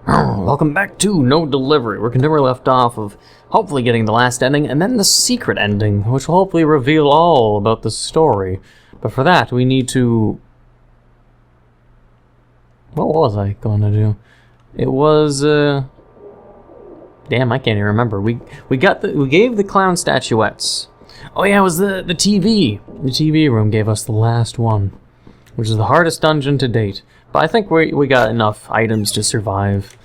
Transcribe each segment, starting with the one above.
Welcome back to No Delivery. We're continuing left off of hopefully getting the last ending and then the secret ending, which will hopefully reveal all about the story. But for that, we need to... What was I going to do? It was, Damn, I can't even remember. We gave the clown statuettes. Oh yeah, it was the TV. The TV room gave us the last one, which is the hardest dungeon to date. But I think we got enough items to survive.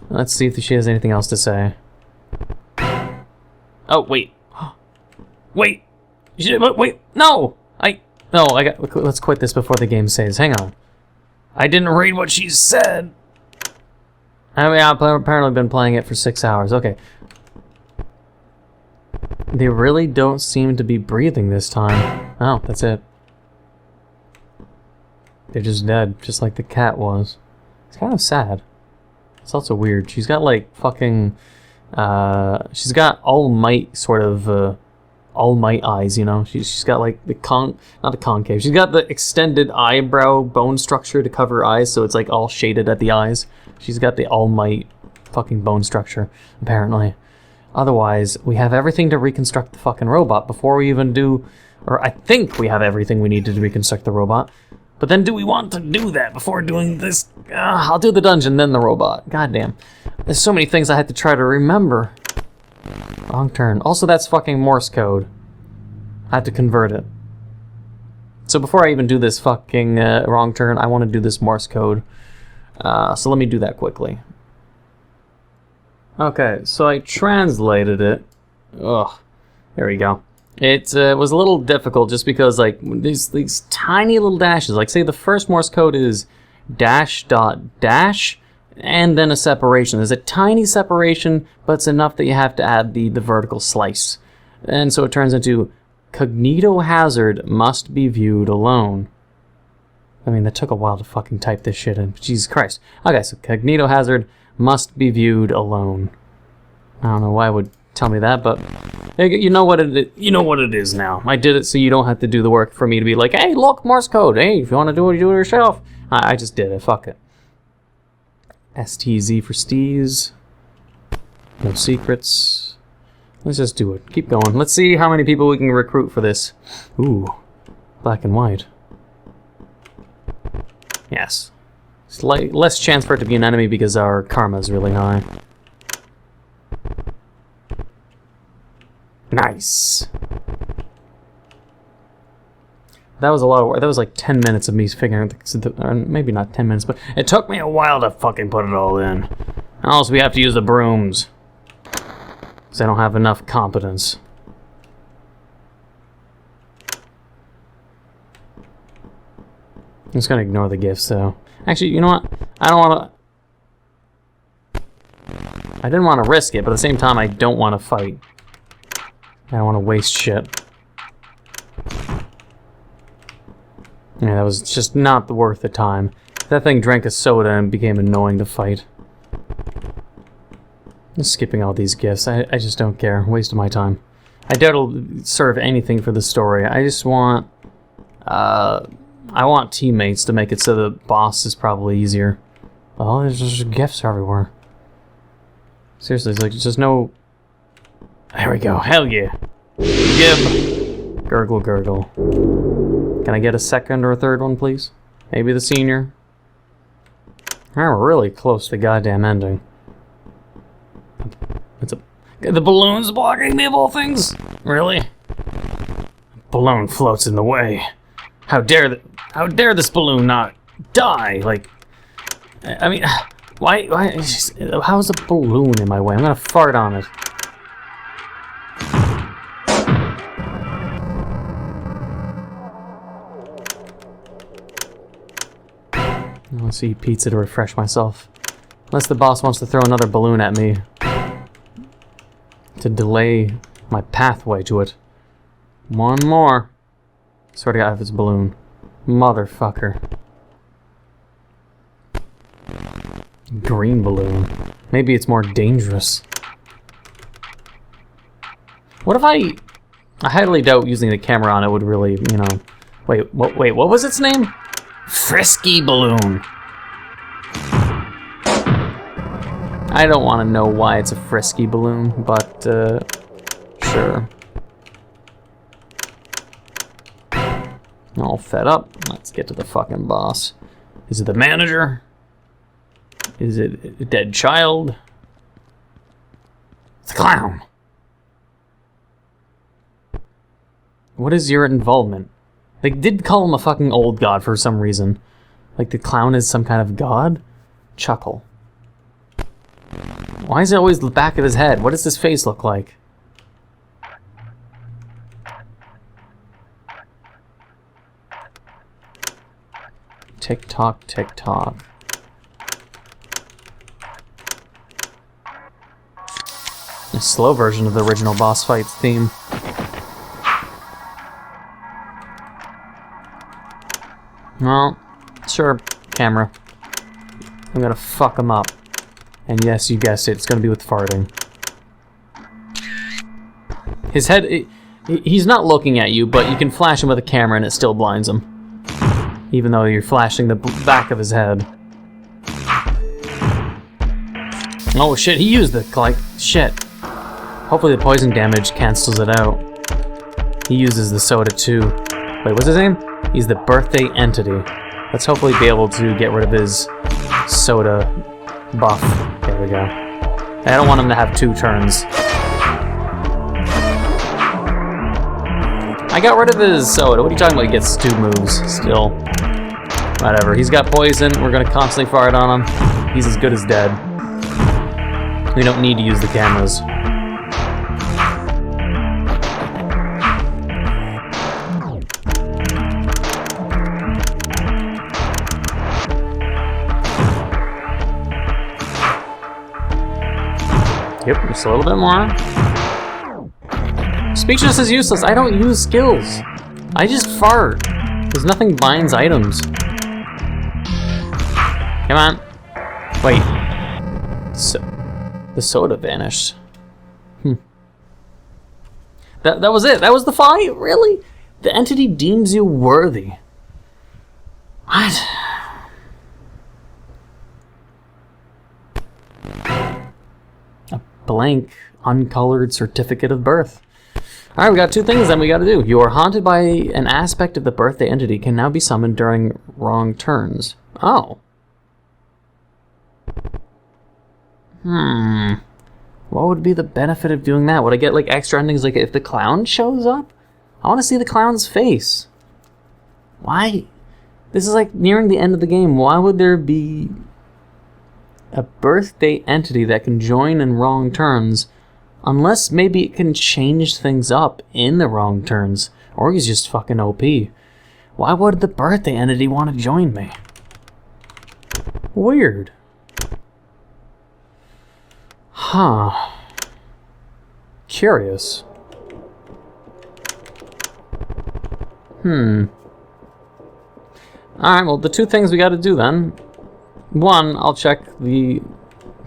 Let's see if she has anything else to say. Oh, wait. Wait! Wait! No! Let's quit this before the game saves. Hang on. I didn't read what she said! I mean, I've apparently been playing it for 6 hours. Okay. They really don't seem to be breathing this time. Oh, that's it. They're just dead, just like the cat was. It's kind of sad. It's also weird. She's got like fucking... she's got All Might sort of... All Might eyes, you know? She's got like the not the concave. She's got the extended eyebrow bone structure to cover her eyes, so it's like all shaded at the eyes. She's got the All Might fucking bone structure, apparently. Otherwise, we have everything to reconstruct the fucking robot before we even do... Or I think we have everything we need to reconstruct the robot. But then do we want to do that before doing this? I'll do the dungeon, then the robot. Goddamn. There's so many things I had to try to remember. Wrong turn. Also, that's fucking Morse code. I had to convert it. So before I even do this fucking wrong turn, I want to do this Morse code. So let me do that quickly. Okay, so I translated it. Ugh. There we go. It was a little difficult just because, like, these tiny little dashes, like, say the first Morse code is dash dot dash, and then a separation. There's a tiny separation, but it's enough that you have to add the vertical slice. And so it turns into cognito hazard must be viewed alone. I mean, that took a while to fucking type this shit in. Jesus Christ. Okay, so cognito hazard must be viewed alone. I don't know why it would tell me that, but you know what it is now. I did it so you don't have to do the work for me to be like, hey, look, Morse code. Hey, if you want to do it, you do it yourself. I just did it. Fuck it. STZ for steez. No secrets. Let's just do it. Keep going. Let's see how many people we can recruit for this. Ooh. Black and white. Yes. Less chance for it to be an enemy because our karma is really high. Nice. That was a lot of work. That was like 10 minutes of me figuring, maybe not 10 minutes, but it took me a while to fucking put it all in. And also we have to use the brooms, because I don't have enough competence. I'm just gonna ignore the gifts, though. Actually, you know what? I didn't want to risk it, but at the same time, I don't want to fight. I don't want to waste shit. Yeah, that was just not worth the time. That thing drank a soda and became annoying to fight. I'm skipping all these gifts. I just don't care. Waste of my time. I doubt it'll serve anything for the story. I just want... I want teammates to make it so the boss is probably easier. Oh, there's just gifts everywhere. Seriously, it's like just no... There we go. Hell yeah. Give. Gurgle, gurgle. Can I get a second or a third one, please? Maybe the senior? We're really close to the goddamn ending. The balloon's blocking me of all things? Really? Balloon floats in the way. How dare this balloon not die? Like, I mean, why how's a balloon in my way? I'm gonna fart on it. Let's eat pizza to refresh myself. Unless the boss wants to throw another balloon at me to delay my pathway to it. One more. Swear to God, if it's a balloon. Motherfucker. Green balloon. Maybe it's more dangerous. What if I highly doubt using the camera on it would really, you know... Wait, what was its name? Frisky balloon. I don't want to know why it's a frisky balloon, but sure. All fed up. Let's get to the fucking boss. Is it the manager? Is it a dead child? It's a clown. What is your involvement? They did call him a fucking old god for some reason. Like the clown is some kind of god? Chuckle. Why is it always the back of his head? What does his face look like? Tick tock, tick tock. A slow version of the original boss fight theme. Well, sure, camera. I'm gonna fuck him up. And yes, you guessed it, it's gonna be with farting. His head, he's not looking at you, but you can flash him with a camera and it still blinds him. Even though you're flashing the back of his head. Oh shit, he used the, like, shit. Hopefully the poison damage cancels it out. He uses the soda too. Wait, what's his name? He's the birthday entity. Let's hopefully be able to get rid of his soda buff. There we go. I don't want him to have 2 turns. I got rid of his soda. What are you talking about? He gets 2 moves still. Whatever. He's got poison. We're gonna constantly fart on him. He's as good as dead. We don't need to use the cameras. Yep, just a little bit more. Speechless is useless. I don't use skills. I just fart. Because nothing binds items. Come on. Wait. So, the soda vanished. That was it. That was the fight? Really? The entity deems you worthy. What? Blank, uncolored certificate of birth. Alright, we got 2 things then we gotta do. You are haunted by an aspect of the birthday entity, can now be summoned during wrong turns. Oh. What would be the benefit of doing that? Would I get like extra endings like if the clown shows up? I want to see the clown's face. Why? This is like nearing the end of the game. Why would there be a birthday entity that can join in wrong turns, unless maybe it can change things up in the wrong turns, or he's just fucking OP. Why would the birthday entity want to join me? Weird. Huh. Curious. Alright, well, the 2 things we gotta do then. 1, I'll check the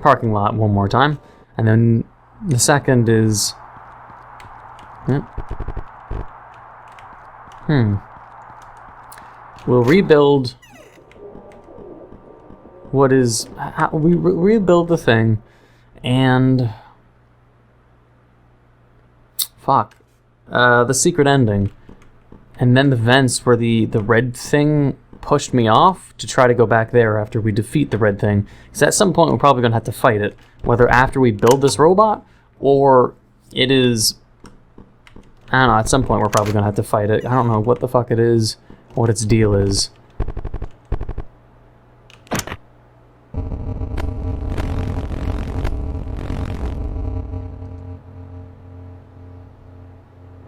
parking lot one more time, and then the second is... We'll rebuild what is... we rebuild the thing, and... Fuck. The secret ending. And then the vents where the red thing pushed me off to try to go back there after we defeat the red thing. Because at some point we're probably going to have to fight it. Whether after we build this robot, or it is... I don't know, at some point we're probably going to have to fight it. I don't know what the fuck it is, what its deal is.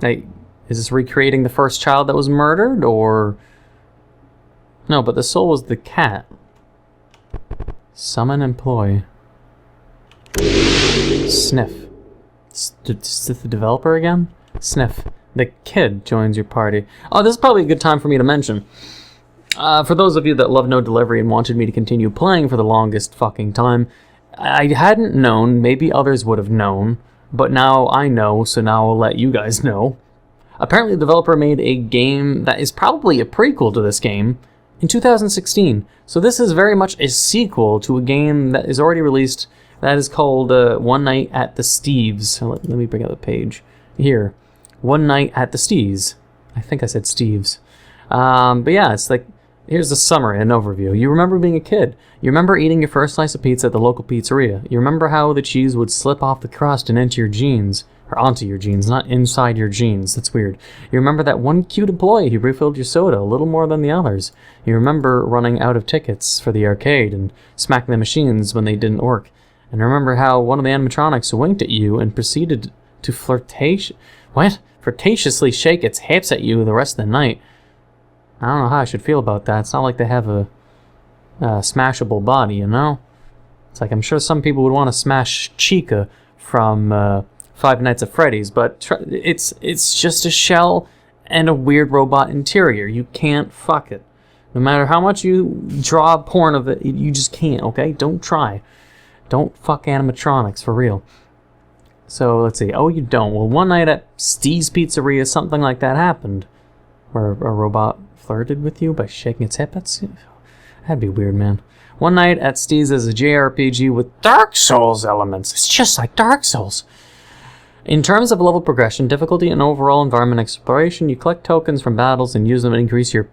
Hey, is this recreating the first child that was murdered, or... No, but the soul was the cat. Summon employee. Sniff. Is this the developer again? Sniff. The kid joins your party. Oh, this is probably a good time for me to mention. For those of you that love No Delivery and wanted me to continue playing for the longest fucking time, I hadn't known, maybe others would have known, but now I know, so now I'll let you guys know. Apparently the developer made a game that is probably a prequel to this game, in 2016. So this is very much a sequel to a game that is already released that is called One Night at the Steves. So let me bring up the page here. One Night at the Steves. I think I said Steves. But yeah, it's like, here's the summary, an overview. You remember being a kid. You remember eating your first slice of pizza at the local pizzeria. You remember how the cheese would slip off the crust and into your jeans. Or onto your jeans, not inside your jeans. That's weird. You remember that one cute employee who refilled your soda a little more than the others. You remember running out of tickets for the arcade and smacking the machines when they didn't work. And remember how one of the animatronics winked at you and proceeded to flirtatiously shake its hips at you the rest of the night. I don't know how I should feel about that. It's not like they have a smashable body, you know? It's like, I'm sure some people would want to smash Chica from Five Nights at Freddy's, but it's just a shell and a weird robot interior. You can't fuck it. No matter how much you draw porn of it, you just can't, okay? Don't try. Don't fuck animatronics, for real. So, let's see. Oh, you don't. Well, one night at Steve's Pizzeria, something like that happened. Where a robot flirted with you by shaking its hip. That'd be weird, man. One night at Steve's is a JRPG with Dark Souls elements. It's just like Dark Souls. In terms of level progression, difficulty, and overall environment exploration, you collect tokens from battles and use them to increase your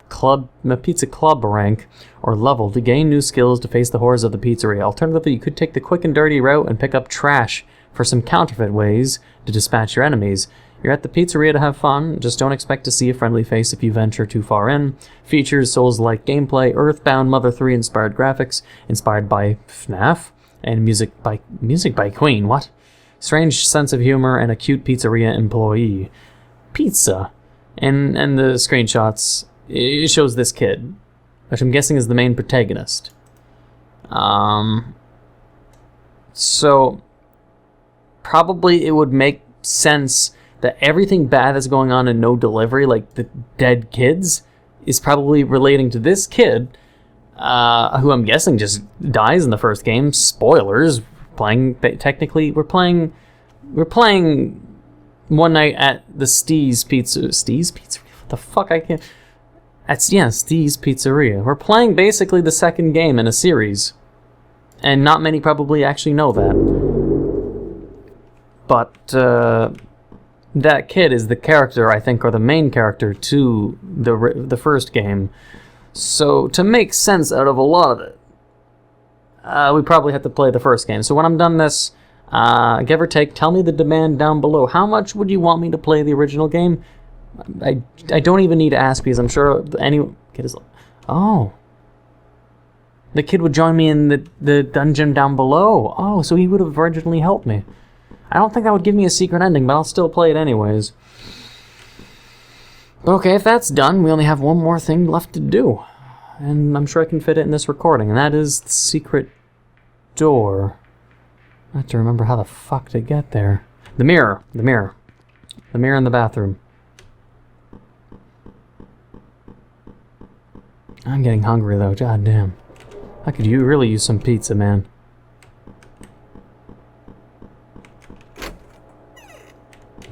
pizza club rank or level to gain new skills to face the horrors of the pizzeria. Alternatively, you could take the quick and dirty route and pick up trash for some counterfeit ways to dispatch your enemies. You're at the pizzeria to have fun, just don't expect to see a friendly face if you venture too far in. Features Souls-like gameplay, Earthbound Mother 3 inspired graphics, inspired by FNAF, and music by Queen. What? Strange sense of humor and a cute pizzeria employee. Pizza. And the screenshots, it shows this kid, which I'm guessing is the main protagonist. So, probably it would make sense that everything bad that's going on in No Delivery, like the dead kids, is probably relating to this kid, who I'm guessing just dies in the first game. Spoilers. We're playing One Night at the Steve's Pizzeria? What the fuck? I can't... Steve's Pizzeria. We're playing basically the second game in a series. And not many probably actually know that. But, that kid is the character, I think, or the main character to the first game. So, to make sense out of a lot of it, we probably have to play the first game. So when I'm done this, give or take, tell me the demand down below. How much would you want me to play the original game? I don't even need to ask because I'm sure any kid is... Oh. The kid would join me in the dungeon down below. Oh, so he would have originally helped me. I don't think that would give me a secret ending, but I'll still play it anyways. But okay, if that's done, we only have one more thing left to do. And I'm sure I can fit it in this recording, and that is the secret door. I have to remember how the fuck to get there. The mirror in the bathroom. I'm getting hungry though, god damn. I could really use some pizza, man.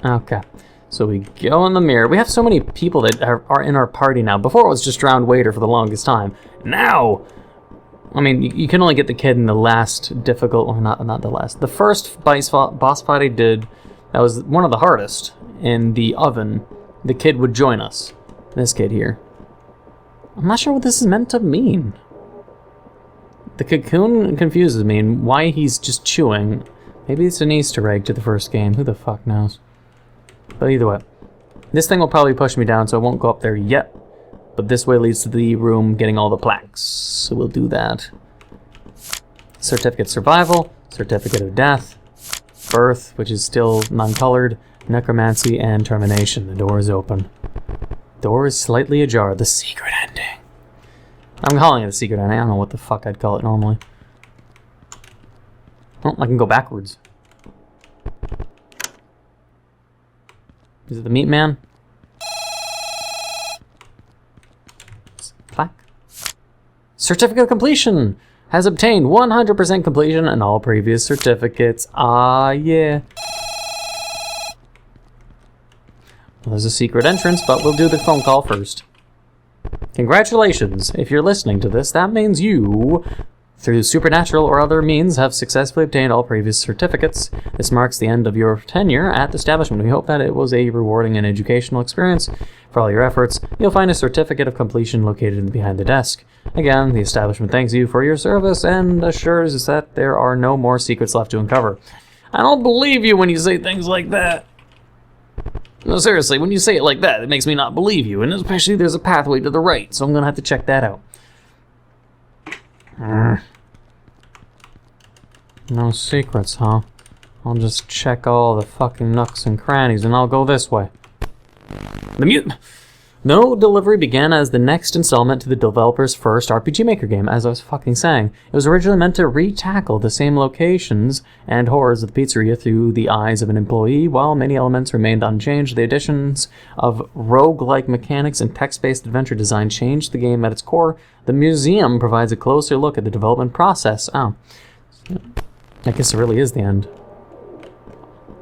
Okay. So we go in the mirror. We have so many people that are in our party now. Before it was just round waiter for the longest time. Now, I mean, you can only get the kid in the last difficult, or not the last. The first boss fight I did, that was one of the hardest. In the oven, the kid would join us. This kid here. I'm not sure what this is meant to mean. The cocoon confuses me, and why he's just chewing. Maybe it's an Easter egg to the first game. Who the fuck knows? But either way, this thing will probably push me down, so I won't go up there yet. But this way leads to the room getting all the plaques. So we'll do that. Certificate survival, certificate of death, birth, which is still non-colored, necromancy, and termination. The door is open. Door is slightly ajar. The secret ending. I'm calling it a secret ending. I don't know what the fuck I'd call it normally. Oh, I can go backwards. Is it the meat man? Plaque. Certificate of completion! Has obtained 100% completion in all previous certificates. Ah, yeah. Well, there's a secret entrance, but we'll do the phone call first. Congratulations! If you're listening to this, that means you, through supernatural or other means, have successfully obtained all previous certificates. This marks the end of your tenure at the establishment. We hope that it was a rewarding and educational experience. For all your efforts, you'll find a certificate of completion located behind the desk. Again, the establishment thanks you for your service and assures us that there are no more secrets left to uncover. I don't believe you when you say things like that. No, seriously, when you say it like that, it makes me not believe you, and especially there's a pathway to the right, so I'm gonna have to check that out. No secrets, huh? I'll just check all the fucking nooks and crannies, and I'll go this way. No delivery began as the next installment to the developer's first RPG Maker game, as I was fucking saying. It was originally meant to re-tackle the same locations and horrors of the pizzeria through the eyes of an employee, while many elements remained unchanged. The additions of rogue-like mechanics and text-based adventure design changed the game at its core. The museum provides a closer look at the development process. Oh. I guess it really is the end.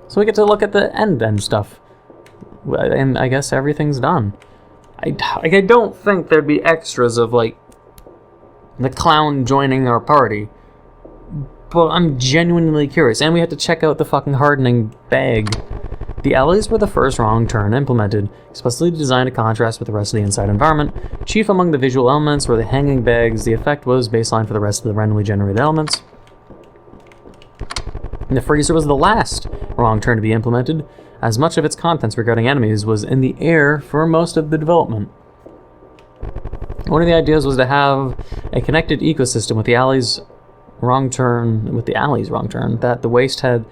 So we get to look at the end stuff. And I guess everything's done. I don't think there'd be extras of, like, the clown joining our party. But I'm genuinely curious. And we had to check out the fucking hardening bag. The alleys were the first wrong turn implemented, explicitly designed to contrast with the rest of the inside environment. Chief among the visual elements were the hanging bags. The effect was baseline for the rest of the randomly generated elements. And the freezer was the last wrong turn to be implemented, as much of its contents regarding enemies was in the air for most of the development. One of the ideas was to have a connected ecosystem with the alley's wrong turn, that the waste had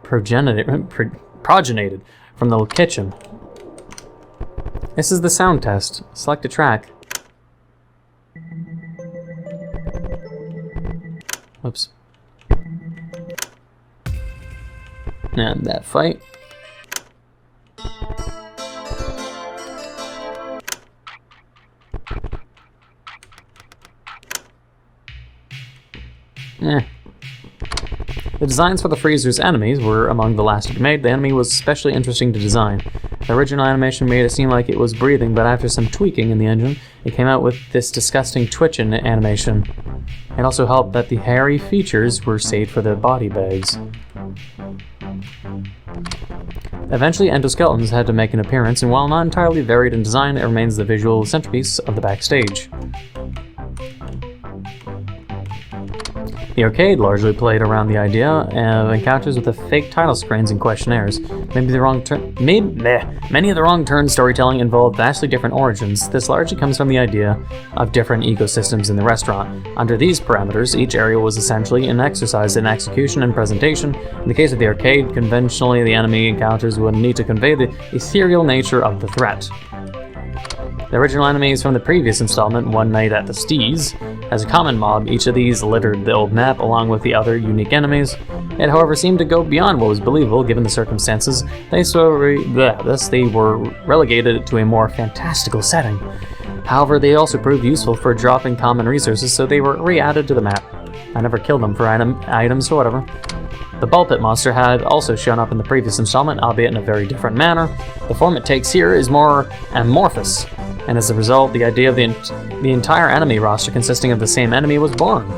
progenited from the kitchen. This is the sound test. Select a track. Whoops. And that fight. The designs for the freezer's enemies were among the last to be made. The enemy was especially interesting to design. The original animation made it seem like it was breathing, but after some tweaking in the engine, it came out with this disgusting twitch in animation. It also helped that the hairy features were saved for the body bags. Eventually, endoskeletons had to make an appearance, and while not entirely varied in design, it remains the visual centerpiece of the backstage. The arcade largely played around the idea of encounters with the fake title screens and questionnaires. Many of the wrong turn storytelling involved vastly different origins. This largely comes from the idea of different ecosystems in the restaurant. Under these parameters, each area was essentially an exercise in execution and presentation. In the case of the arcade, conventionally the enemy encounters would need to convey the ethereal nature of the threat. The original enemies from the previous installment, One Night at the Steez, as a common mob, each of these littered the old map along with the other unique enemies. It, however, seemed to go beyond what was believable given the circumstances. Thus, they were relegated to a more fantastical setting. However, they also proved useful for dropping common resources, so they were re-added to the map. I never killed them for items or whatever. The ball pit monster had also shown up in the previous installment, albeit in a very different manner. The form it takes here is more amorphous, and as a result, the idea of the entire enemy roster consisting of the same enemy was born.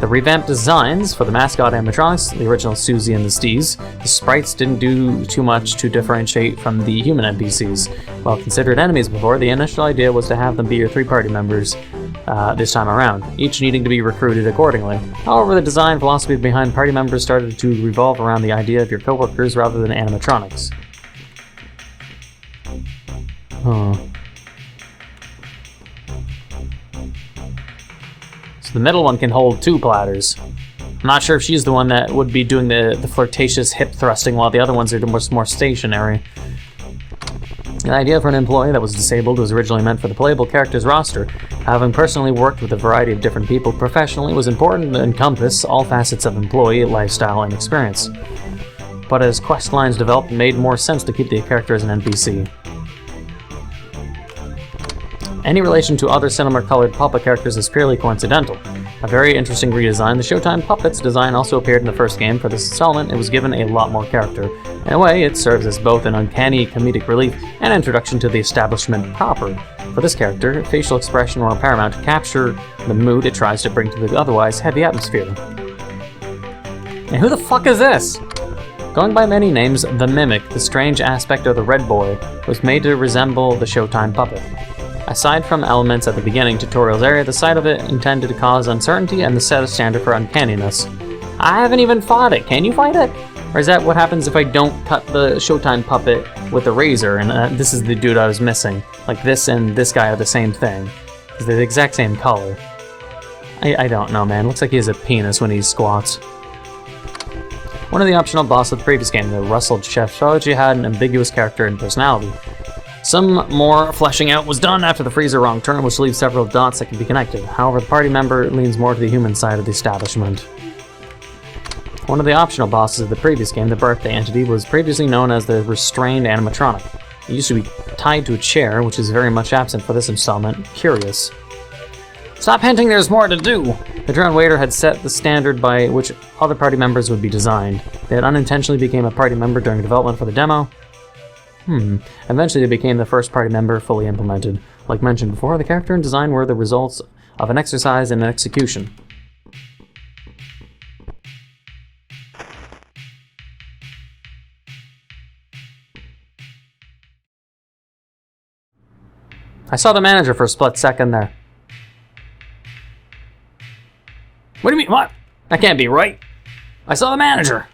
The revamped designs for the mascot animatronics, the original Susie and the Steez, the sprites didn't do too much to differentiate from the human NPCs. While considered enemies before, the initial idea was to have them be your 3 party members this time around, each needing to be recruited accordingly. However, the design philosophy behind party members started to revolve around the idea of your coworkers rather than animatronics. So the middle one can hold 2 platters. I'm not sure if she's the one that would be doing the flirtatious hip thrusting while the other ones are more stationary. The idea for an employee that was disabled was originally meant for the playable characters roster. Having personally worked with a variety of different people professionally, it was important to encompass all facets of employee lifestyle and experience. But as quest lines developed, it made more sense to keep the character as an NPC. Any relation to other similar-colored puppet characters is purely coincidental. A very interesting redesign, the Showtime Puppets design also appeared in the first game. For this installment, it was given a lot more character. In a way, it serves as both an uncanny comedic relief and introduction to the establishment proper. For this character, facial expression were paramount to capture the mood it tries to bring to the otherwise heavy atmosphere. And who the fuck is this? Going by many names, the Mimic, the strange aspect of the Red Boy, was made to resemble the Showtime Puppet. Aside from elements at the beginning tutorials area, the sight of it intended to cause uncertainty and the set a standard for uncanniness. I haven't even fought it. Can you fight it? Or is that what happens if I don't cut the Showtime Puppet with a razor and this is the dude I was missing? Like this and this guy are the same thing. They're the exact same color. I don't know, man. Looks like he has a penis when he squats. One of the optional bosses of the previous game, the Rustled Chef, showed you had an ambiguous character and personality. Some more fleshing out was done after the freezer wrong turn, which leaves several dots that can be connected. However, the party member leans more to the human side of the establishment. One of the optional bosses of the previous game, the birthday entity, was previously known as the Restrained Animatronic. It used to be tied to a chair, which is very much absent for this installment. Curious. Stop hinting there's more to do! The drone waiter had set the standard by which other party members would be designed. They had unintentionally became a party member during development for the demo. Eventually they became the first party member fully implemented. Like mentioned before, the character and design were the results of an exercise in execution. I saw the manager for a split second there. What do you mean? What? That can't be right. I saw the manager.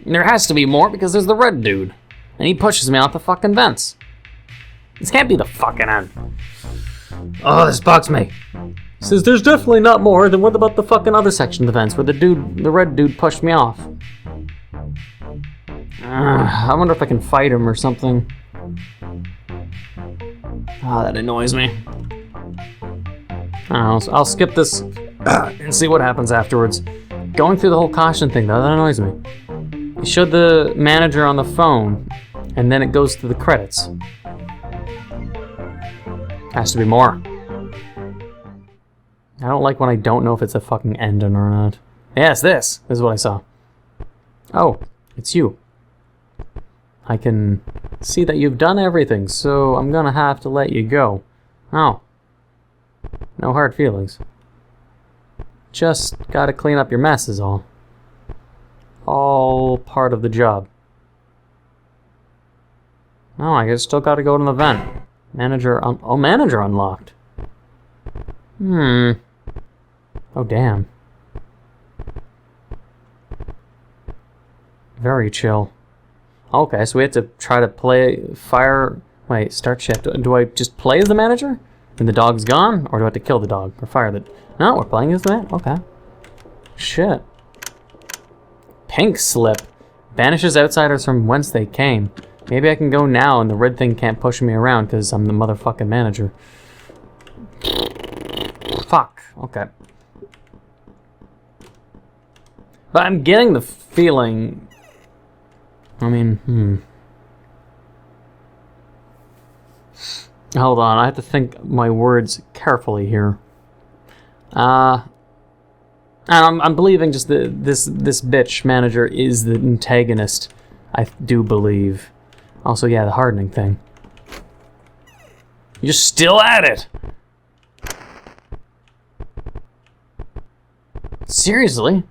There has to be more because there's the red dude. And he pushes me out the fucking vents. This can't be the fucking end. Oh, this bugs me. He says there's definitely not more, then what about the fucking other section of the vents where the red dude pushed me off? I wonder if I can fight him or something. Oh, that annoys me. I'll skip this and see what happens afterwards. Going through the whole caution thing, though, that annoys me. You showed the manager on the phone, and then it goes to the credits. Has to be more. I don't like when I don't know if it's a fucking ending or not. Yes, this is what I saw. Oh, it's you. I can see that you've done everything, so I'm gonna have to let you go. Oh. No hard feelings. Just gotta clean up your mess is all. All part of the job. Oh, I guess still gotta go to the vent. Manager unlocked. Oh, damn. Very chill. Okay, so we have to try to play fire... Wait, start shift. Do I just play as the manager? And the dog's gone? Or do I have to kill the dog? Or fire the... No, we're playing as the man? Okay. Shit. Pink slip. Banishes outsiders from whence they came. Maybe I can go now and the red thing can't push me around because I'm the motherfucking manager. Fuck. Okay. But I'm getting the feeling... I mean, Hold on, I have to think my words carefully here. And I'm believing just this bitch manager is the antagonist. I do believe. Also, yeah, the hardening thing. You're still at it! Seriously?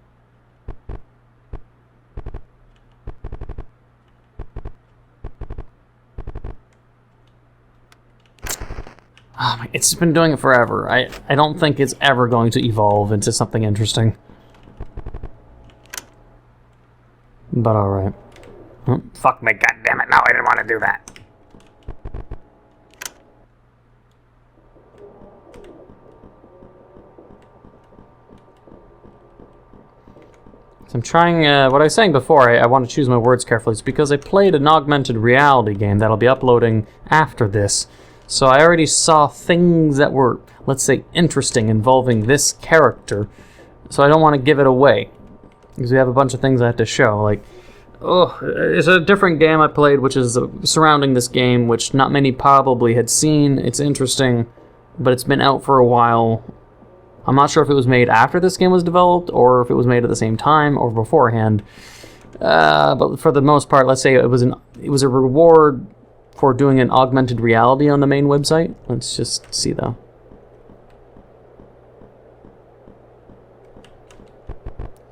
Oh my, it's been doing it forever. I don't think it's ever going to evolve into something interesting. But alright. Fuck me, goddammit. No, I didn't want to do that. So I'm trying, what I was saying before, I want to choose my words carefully. It's because I played an augmented reality game that'll be uploading after this. So I already saw things that were, let's say, interesting involving this character. So I don't want to give it away. Because we have a bunch of things I have to show. Like, it's a different game I played, which is surrounding this game, which not many probably had seen. It's interesting, but it's been out for a while. I'm not sure if it was made after this game was developed, or if it was made at the same time, or beforehand. But for the most part, let's say it was a reward for doing an augmented reality on the main website. Let's just see, though.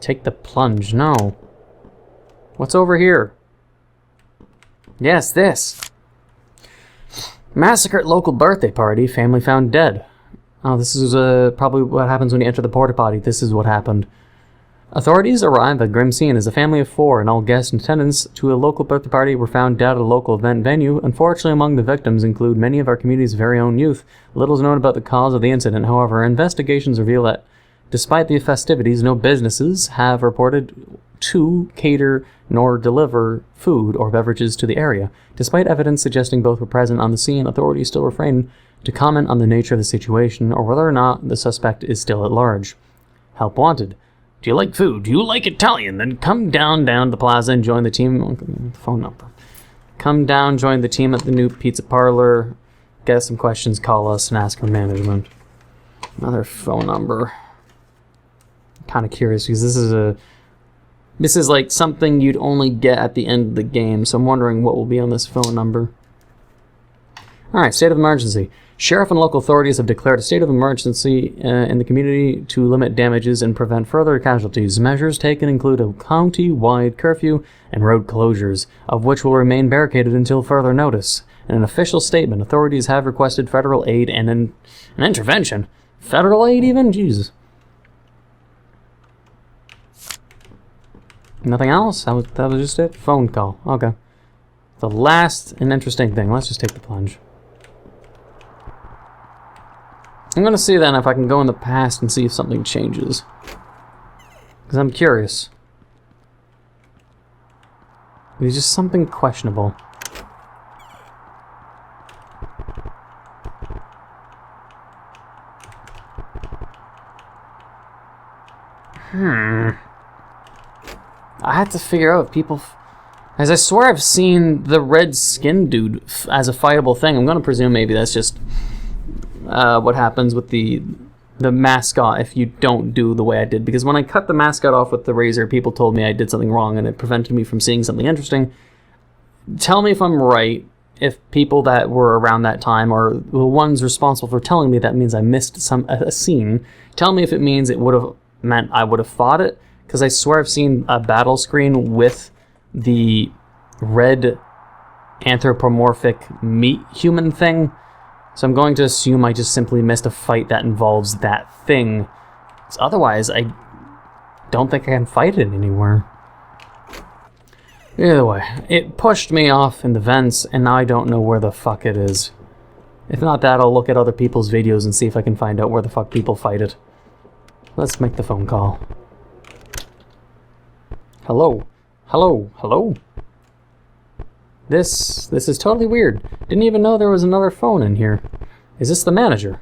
Take the plunge. No. What's over here? Yes, this. Massacre at local birthday party. Family found dead. Oh, this is probably what happens when you enter the porta potty. This is what happened. Authorities arrived at grim scene as a family of 4 and all guests in attendance to a local birthday party were found dead at a local event venue. Unfortunately, among the victims include many of our community's very own youth. Little is known about the cause of the incident. However, investigations reveal that despite the festivities, no businesses have reported to cater nor deliver food or beverages to the area. Despite evidence suggesting both were present on the scene, authorities still refrain to comment on the nature of the situation or whether or not the suspect is still at large. Help wanted. Do you like food? Do you like Italian? Then come down the plaza and join the team. Phone number. Come down, join the team at the new pizza parlor. Get some questions, call us, and ask for management. Another phone number. Kind of curious because this is like something you'd only get at the end of the game, so I'm wondering what will be on this phone number. Alright, state of emergency. Sheriff and local authorities have declared a state of emergency in the community to limit damages and prevent further casualties. Measures taken include a county-wide curfew and road closures, of which will remain barricaded until further notice. In an official statement, authorities have requested federal aid and an intervention. Federal aid even? Jesus. Nothing else? That was just it? Phone call. Okay. The last and interesting thing. Let's just take the plunge. I'm going to see then if I can go in the past and see if something changes. Because I'm curious. There's just something questionable. I had to figure out if people... As I swear I've seen the red skin dude as a fightable thing. I'm going to presume maybe that's just what happens with the mascot if you don't do the way I did. Because when I cut the mascot off with the razor, people told me I did something wrong and it prevented me from seeing something interesting. Tell me if I'm right. If people that were around that time are the ones responsible for telling me that means I missed a scene. Tell me if it means it would have meant I would have fought it. Because I swear I've seen a battle screen with the red anthropomorphic meat human thing. So I'm going to assume I just simply missed a fight that involves that thing. Otherwise, I don't think I can fight it anywhere. Either way, it pushed me off in the vents, and now I don't know where the fuck it is. If not that, I'll look at other people's videos and see if I can find out where the fuck people fight it. Let's make the phone call. Hello? Hello? Hello? This is totally weird. Didn't even know there was another phone in here. Is this the manager?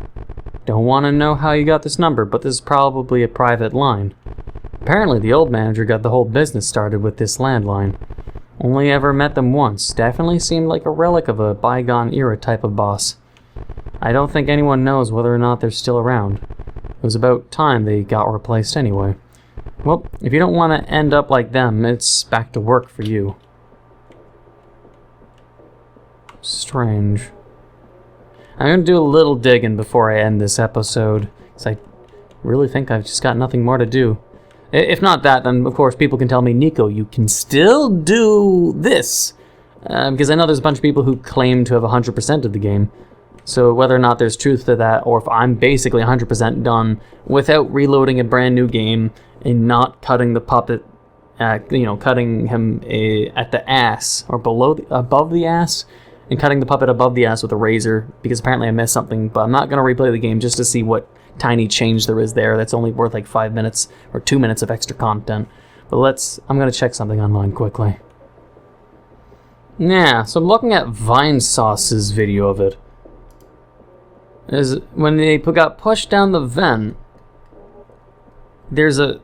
Don't want to know how you got this number, but this is probably a private line. Apparently the old manager got the whole business started with this landline. Only ever met them once. Definitely seemed like a relic of a bygone era type of boss. I don't think anyone knows whether or not they're still around. It was about time they got replaced anyway. Well, if you don't want to end up like them, it's back to work for you. Strange. I'm going to do a little digging before I end this episode, because I really think I've just got nothing more to do. If not that, then of course people can tell me, Neco, you can still do this. Because I know there's a bunch of people who claim to have 100% of the game. So whether or not there's truth to that, or if I'm basically 100% done without reloading a brand new game and not cutting the puppet, cutting him at the ass or above the ass, and cutting the puppet above the ass with a razor, because apparently I missed something. But I'm not going to replay the game just to see what tiny change there is there. That's only worth like 5 minutes or 2 minutes of extra content. But I'm going to check something online quickly. Yeah, so I'm looking at Vinesauce's video of it. When they got pushed down the vent, the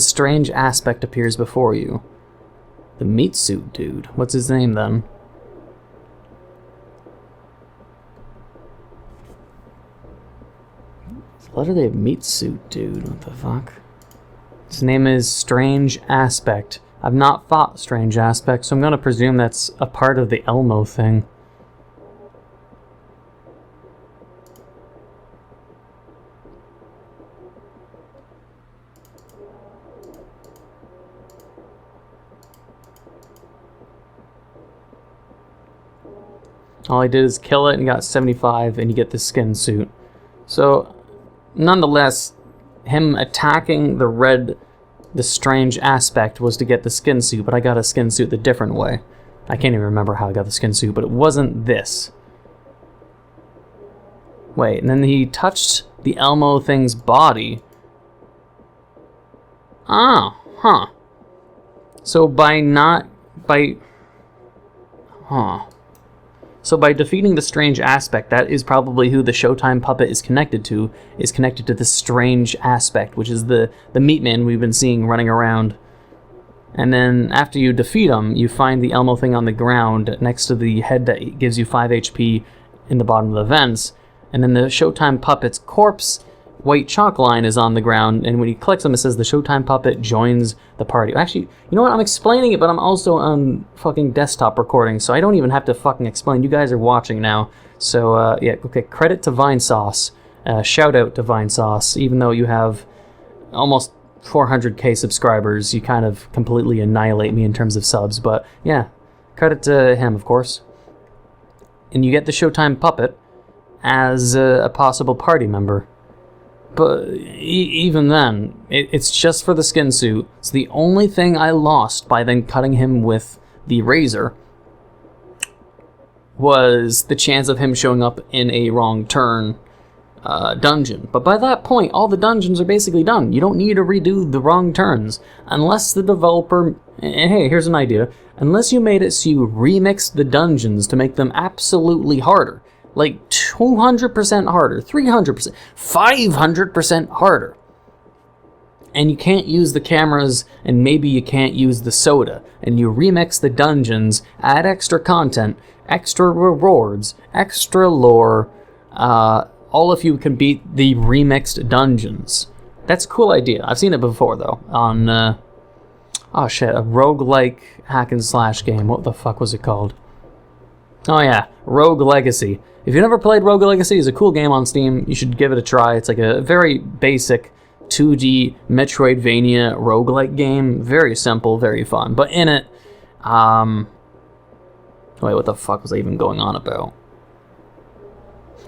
strange aspect appears before you. The meat suit dude. What's his name then? It's literally a meat suit dude. What the fuck? His name is Strange Aspect. I've not fought Strange Aspect, so I'm gonna presume that's a part of the Elmo thing. All I did is kill it and got 75, and you get the skin suit. So, nonetheless, him attacking the Strange Aspect was to get the skin suit, but I got a skin suit the different way. I can't even remember how I got the skin suit, but it wasn't this. Wait, and then he touched the Elmo thing's body. Ah, huh. So So by defeating the Strange Aspect, that is probably who the Showtime puppet is connected to the Strange Aspect, which is the meat man we've been seeing running around. And then after you defeat him, you find the Elmo thing on the ground next to the head that gives you 5 HP in the bottom of the vents. And then the Showtime puppet's corpse, white chalk line, is on the ground, and when he clicks him, it says the Showtime puppet joins the party. Actually, you know what? I'm explaining it, but I'm also on fucking desktop recording, so I don't even have to fucking explain. You guys are watching now. So, yeah, okay, credit to Vinesauce. Shout out to Vinesauce. Even though you have almost 400k subscribers, you kind of completely annihilate me in terms of subs, but yeah, credit to him, of course. And you get the Showtime puppet as a possible party member. But even then, it's just for the skin suit. So the only thing I lost by then cutting him with the razor was the chance of him showing up in a wrong turn dungeon. But by that point, all the dungeons are basically done. You don't need to redo the wrong turns. Unless the developer... Hey, here's an idea. Unless you made it so you remixed the dungeons to make them absolutely harder. Like 200% harder, 300%, 500% harder. And you can't use the cameras, and maybe you can't use the soda. And you remix the dungeons, add extra content, extra rewards, extra lore. All of you can beat the remixed dungeons. That's a cool idea. I've seen it before, though, on, oh shit, a roguelike hack and slash game. What the fuck was it called? Oh yeah, Rogue Legacy. If you've never played Rogue Legacy, it's a cool game on Steam. You should give it a try. It's like a very basic 2D Metroidvania roguelike game. Very simple, very fun. But in it, wait, what the fuck was I even going on about?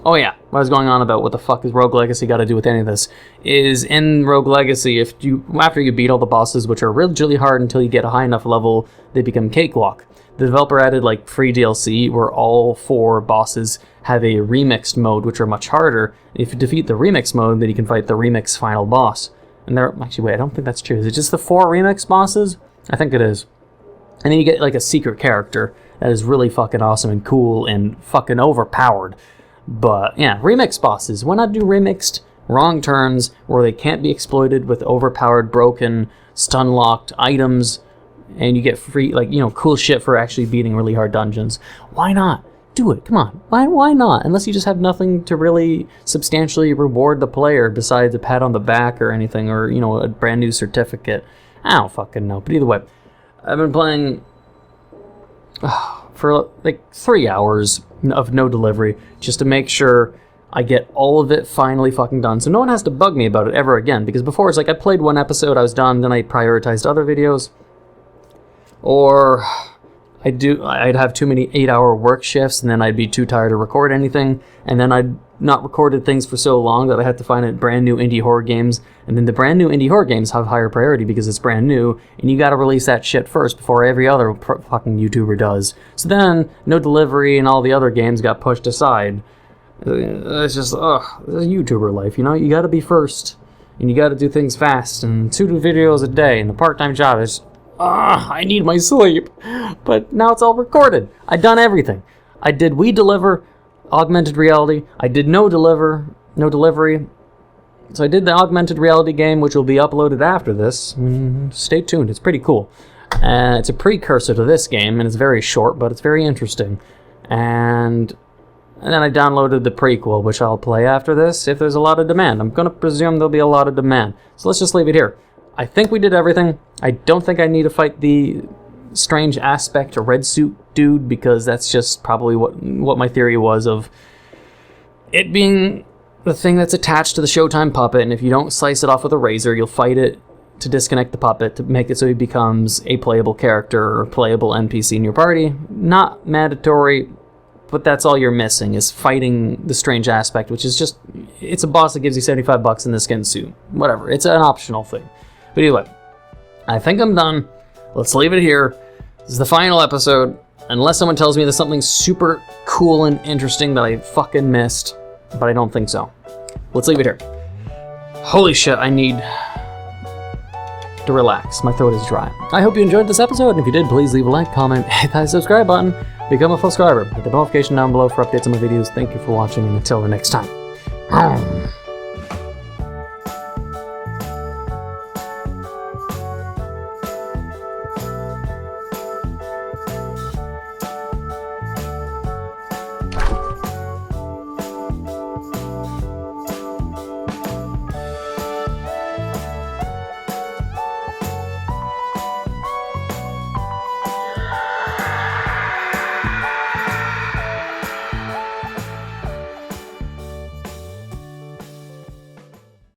Oh yeah, what I was going on about what the fuck is Rogue Legacy got to do with any of this, is in Rogue Legacy, after you beat all the bosses, which are really hard until you get a high enough level, they become cakewalk. The developer added like free DLC where all 4 bosses have a remixed mode, which are much harder. If you defeat the remix mode, then you can fight the remix final boss. And actually, wait, I don't think that's true. Is it just the 4 remix bosses? I think it is. And then you get like a secret character that is really fucking awesome and cool and fucking overpowered. But yeah, remix bosses. Why not do remixed wrong turns where they can't be exploited with overpowered, broken, stun-locked items? And you get free, like, you know, cool shit for actually beating really hard dungeons. Why not? Do it. Come on. Why not? Unless you just have nothing to really substantially reward the player besides a pat on the back or anything, or, you know, a brand new certificate. I don't fucking know. But either way, I've been playing for like 3 hours of no delivery just to make sure I get all of it finally fucking done. So no one has to bug me about it ever again. Because before it's like I played 1 episode, I was done, then I prioritized other videos. Or I'd have too many 8-hour work shifts, and then I'd be too tired to record anything, and then I'd not recorded things for so long that I had to find brand new indie horror games, and then the brand new indie horror games have higher priority because it's brand new, and you gotta release that shit first before every other fucking YouTuber does. So then, no delivery and all the other games got pushed aside. It's just, this is YouTuber life, you know? You gotta be first, and you gotta do things fast, and 2 videos a day, and a part-time job is... I need my sleep. But now it's all recorded. I've done everything. I did We Deliver, augmented reality. I did No Delivery. So I did the augmented reality game, which will be uploaded after this. Stay tuned. It's pretty cool. It's a precursor to this game, and it's very short, but it's very interesting. And then I downloaded the prequel, which I'll play after this if there's a lot of demand. I'm going to presume there'll be a lot of demand. So let's just leave it here. I think we did everything. I don't think I need to fight the strange aspect red suit dude, because that's just probably what my theory was of it being the thing that's attached to the Showtime puppet, and if you don't slice it off with a razor, you'll fight it to disconnect the puppet to make it so he becomes a playable character or playable NPC in your party. Not mandatory, but that's all you're missing, is fighting the strange aspect, which is just, it's a boss that gives you $75 in the skin suit. Whatever, it's an optional thing. But anyway, I think I'm done. Let's leave it here. This is the final episode, unless someone tells me there's something super cool and interesting that I fucking missed, but I don't think so. Let's leave it here. Holy shit, I need to relax. My throat is dry. I hope you enjoyed this episode, and if you did, please leave a like, comment, hit that subscribe button, become a full subscriber, hit the notification down below for updates on my videos. Thank you for watching, and until the next time.